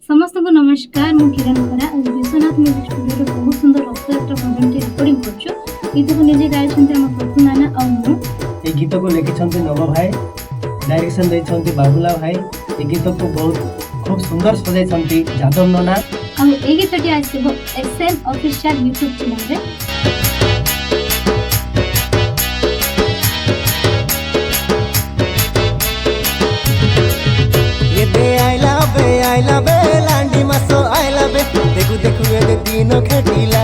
समस्त को नमस्कार मु किरण खरा आज विश्वनाथ म्यूजिक स्टूडियो बहुत सुंदर रथयात्रा भजन टी रिकॉर्डिंग करछु। गीत को निजे गाइछन्ते हम प्रथम नाना आ मु ए गीत को लिखिछन्ते नव भाई, डायरेक्शन दैछन्ते बाबुला भाई। ए गीत को बहुत खूब सुंदर सजाइछन्ते जादव नना। आ ए गीत टी आसीबो एसएन ऑफिशियल यूट्यूब चैनल रे। I love लांडी मासो I love देखु देखु ये दिनो खेटिला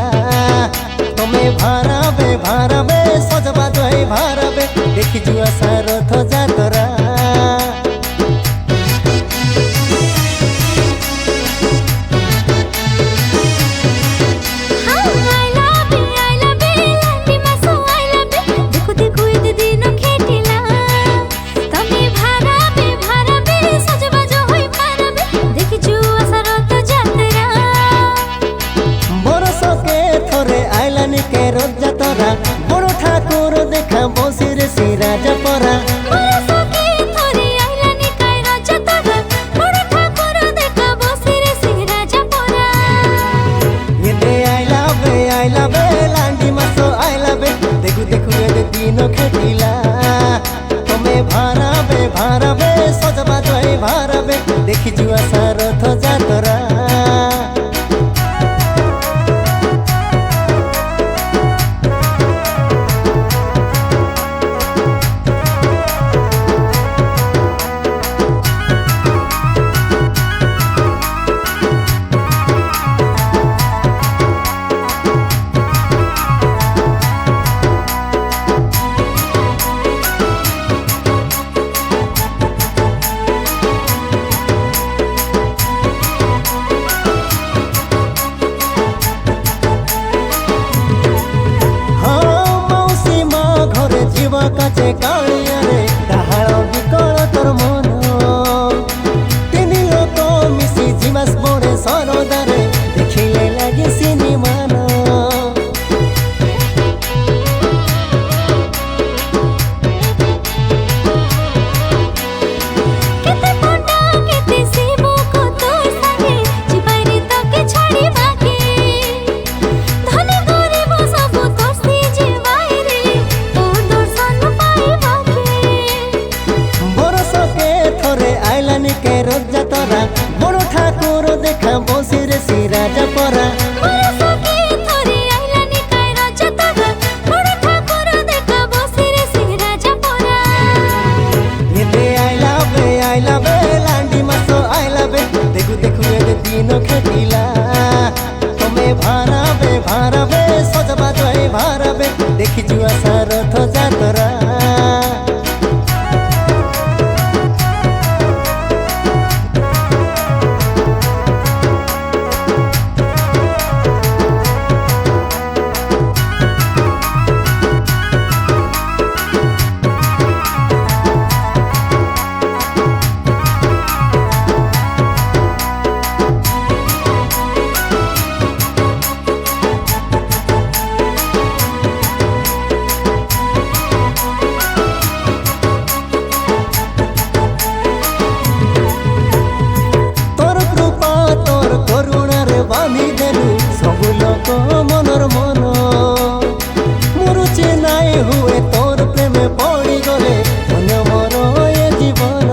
तमे भाराबे सजबा जोई भाराबे देखि जुआ सारथ जातरा बड़ ठाकुर देखा बसिर सिराज परा I love लांडी मासो I love देखु देखु ये दिनो खेटिला तमे भाराबे सजबा जोई भाराबे देखि जुआ सारथ जातरा काचे कालिया रे डाहाळ बिकळ तोर मन तीन लोक मिसी जीवास बड़े सरदारे देखिले लागे सिनेमान बड़ ठाकुर देखा बसिर सिराज परा I love लांडी मासो I love देखु देखु ये दिनो खेटिला तमे भाराबे सजबा जोई भाराबे देखि जुआ सारथ जातरा सब लोक मनर मन मुरुचे नाई हुए तोर प्रेम पड़ी गले धन्य मोर ए जीवन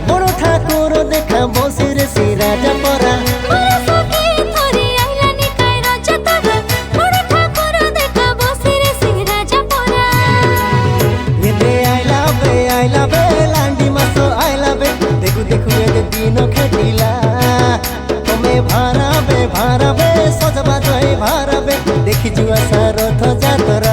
बड़ ठाकुर देखा बसिर सिराज परा I love लांडी मासो I love देखु देखु ये दिनो खेटिला तमे भाराबे सजबा जोई भाराबे देखि जुआ सारथ जातरा।